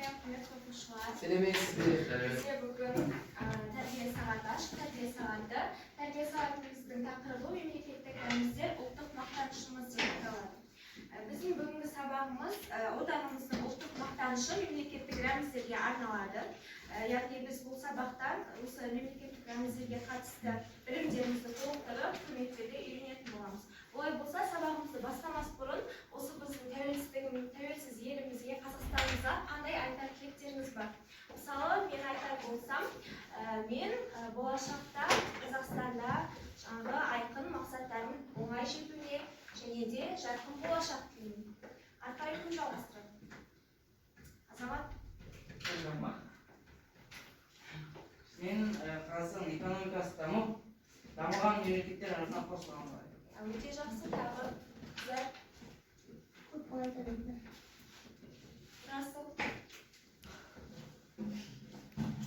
Bizde bugün terbiye saati, aşk terbiye saati. Terbiye saatimizin takırıbı memleketlik rəmizler ultuq maqtanışımız deyip kalады. Bizim bugünkü sabahımız odanımızın ultuq maqtanışı memleketlik rəmizlerге arnaladı. Yani biz bu sabahtan memleketlik rəmizlerге katısты bilimlerimizi толықтырып, құрметтерді үйренетін боламыз. Олай болса, sabahımızды бастамас бұрын, осы біздің тәуелсіз елімізге, Қазақстанымызға қандай айтар тілектеріңіз бар? Мысалы, мен айтар болсам, мен болашақта Қазақстанда жаңағы айқын мақсаттарым оңай жетуіне және де жарқын болашақ тілеймін. Ары қарай кім жалғастырады? Азамат? Мен Қазақстан экономикасы дамыған мемлекеттер арасында қосылған болайын. Өте жақсы, тағы қыздар. Расыл?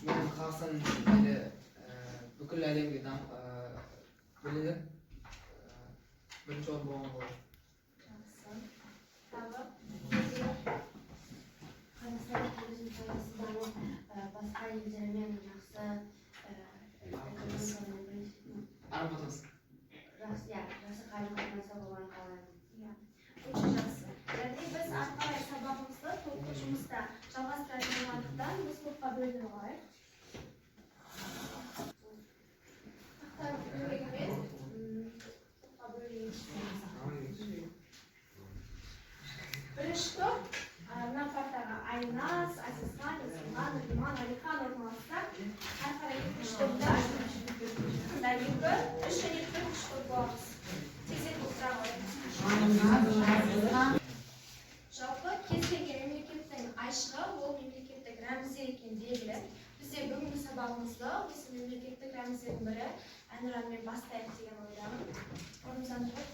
Мен Қазақстан бүкіл әлемге білініп бірінші орын болған болайын. Жақсы. Тағы? Қазақстан туризм саласындағы басқа елдермен жақсы Қарым-қатынас. жақсы қарым-қатынасы болғанын қалаймын. Өте жақсы. Яғни біз ары қарай сабағымызды топтық жұмыста жалғастыратын болғандықтан біз топқа бөлініп алайық. Тақтар көмегімен топқа бөлінейік. Бірінші топ мына партаға Айназ, Азизхан, Исман, Риман, Алихан орналасса, ары қарай екінші топта мында екі, үш және төртінші топ боламыз. Тезек сұрақ қоямыз. Жалпы кез келген мемлекеттің айшығы ол мемлекеттік рәміздер екені белгілі. Бізде бүгінгі сабағымызды осы мемлекеттік рәміздердің бірі әнұранмен бастайық деген ойдамын. Орнымыздан тұрып.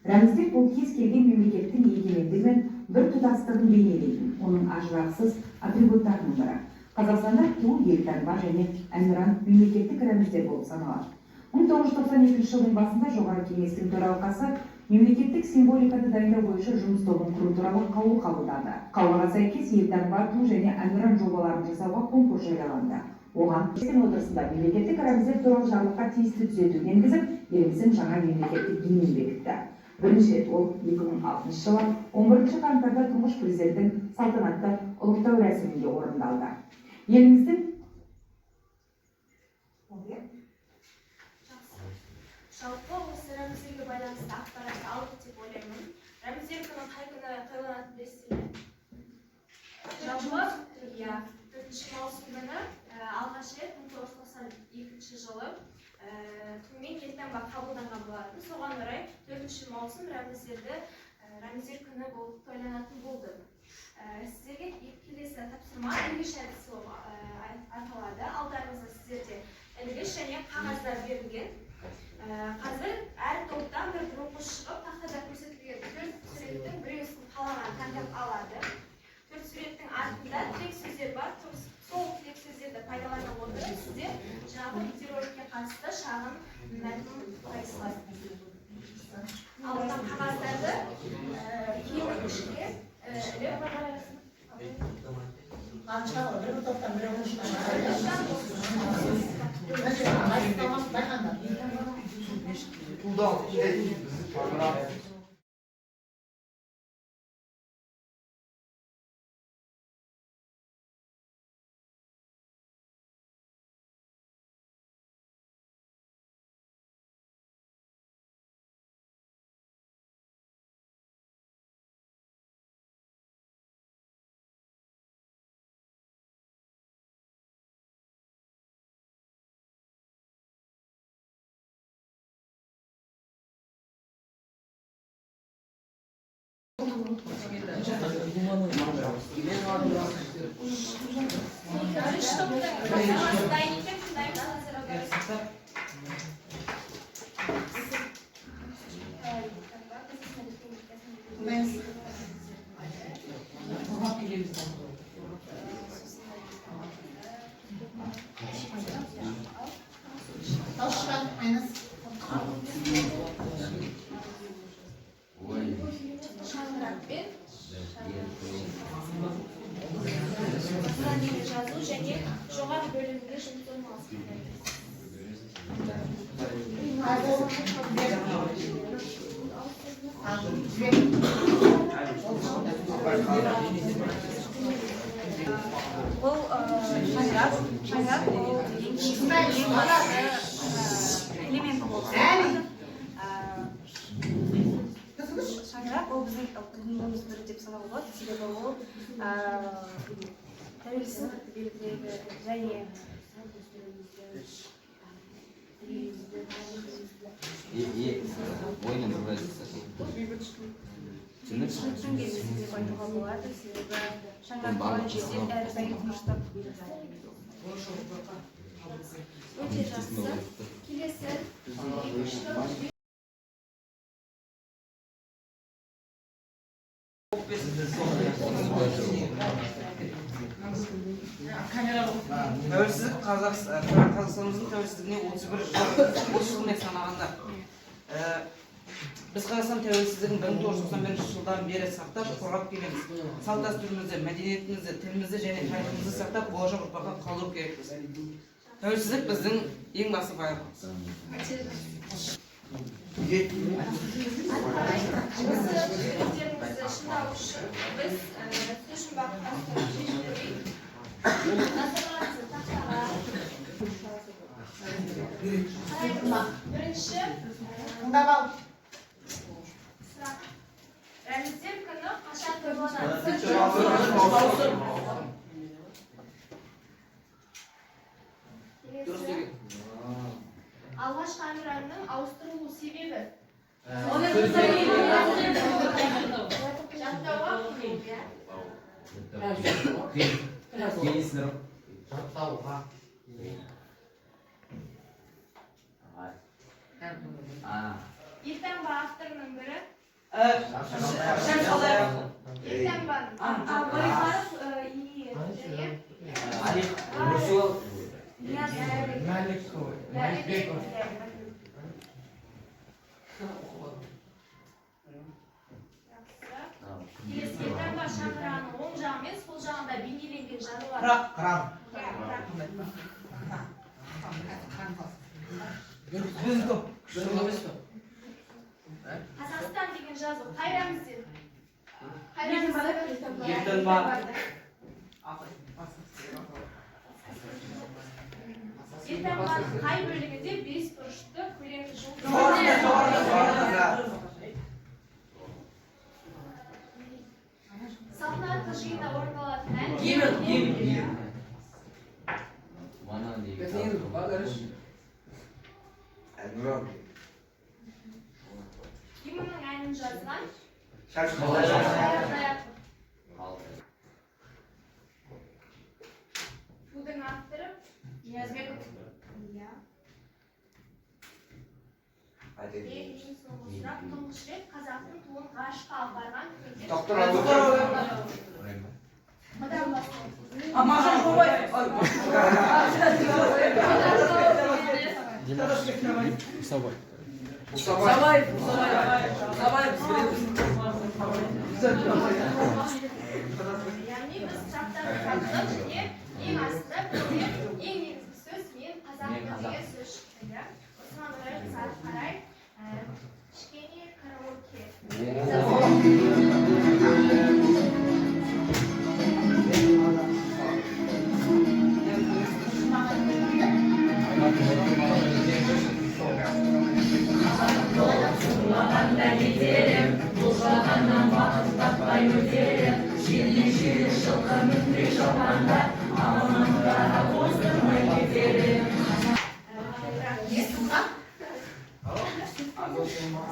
Рәміздер бұл кез келген мемлекеттің егемендігі мен бір тұтастығын бейнелейтін, оның ажырағысыз атрибуттарының бірі. Қазақстанда ту, елтаңба және әнұран мемлекеттік рәміздер болып саналады. 1992 жылдың басында жоғары кеңестің төралқасы мемлекеттік символиканы дайындау бойынша жұмыс тобын құру туралы қаулы қабылдады. Қаулыға сәйкес елтаңба, ту және әнұран жобаларын жасауға конкурс жарияланды. Оған отырысында мемлекеттік рәміздер туралы жарлыққа тиісті түзету енгізіп, еліміздің жаңа мемлекеттік гимнін бекітті. Бірінші рет ол 2006 жылы 11 қаңтарда тұңғыш президенттің салтанатты ұлықтау рәсімінде орындалды. Еліміздің Жалпы осы рәміздерге байланысты ақпаратты алдық деп ойлаймын. Рәміздер күні қай күні тойланатынын білесіздер ме? Жалпы 4 маусым күні алғаш рет 1992 жылы түнмен елтаңба қабылданған болатын. Соған орай 4 маусым рәміздер күні болып тойланатын болды. Сіздерге келесі тапсырма ілгіш әдісі аталады. Алдарыңызда сіздерде ілгіш және қағазда Alttan qog'ozlarda kiyim ishga жазу және жоғары бөлімінде жұмыс орналасқан. Бұл шаңырақ ол ең басты элементі болып саналады. Шаңырақ ол біздің ұлттық бірі деп санауға болады, себебі ол тәуелсіздікті белгілейді және шыңғыстың белгісі деп айтуға болады, себебі шаңырақ болған жерде әрдайым тыныштық. Өте жақсы. Келесі екінші Тәуелсіздік Қазақстанымыздың тәуелсіздігіне 30 жылмен санағанда. Біз Қазақстан тәуелсіздігін 1991 жылдан бері сақтап, қорғап келеміз. Салт дәстүрімізді, мәдениетімізді, тілімізді және тарихымызды сақтап, болашақ ұрпаққа қалдыру керекпіз. Тәуелсіздік біздің ең басты байлығымыз. өздеріңізді шыңдау үшін біз шешім бағыттастыру шешімдерін назарларыңызды тақтаға қараймыз. Бірінші сұрақ. Рәміздер күні қашан тойланады? Алғашқы әнұранның ауыстырылу себебі? Жаттауға Елтаңба авторының бірі? Елтаңбаның Байғаров Келесі елтаңба шаңырағының оң жағы мен сол жағында бейнеленген жадылар. Қазақстан деген жазу қай рәмізден? Елтаңбаның қай бөлігінде 5 бұрышты көлемді жұлдыз? Салтанатты жиында орындалатын ән? Гимннің әнін жазған? Тудың авторы? Ниязбеков. Ең соңғы сұрақ, тұңғыш рет қазақтың туын ғарышқа апарған кімдер? Доктор Абдулла. Мыдан басқа. Сабаев яғни біз сұрақтарды қабылдап және ең астында бізде ең негізгі сөз мен қазақпын деген сөз шықты иә осыған орай біз ары қарай кішкене караоке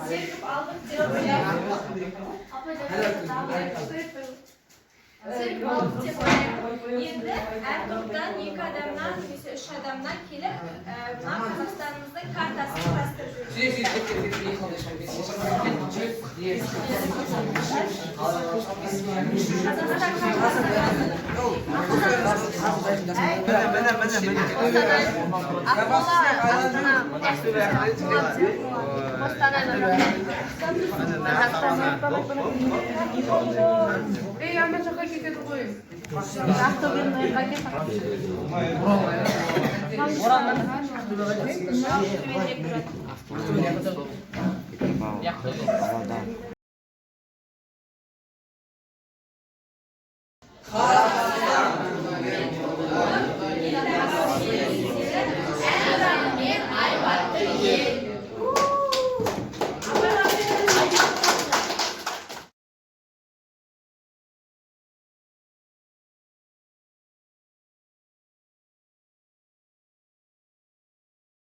серпіп алдық деп ойлаймын серпіп алдық деп ойлаймын енді әр топтан 2 адамнан немесе 3 адамнан келіп мына қазақстанымыздың картасын құрастырып Ей, ана жаққа кетеді ғой. Ақтөбенің қайтып Орал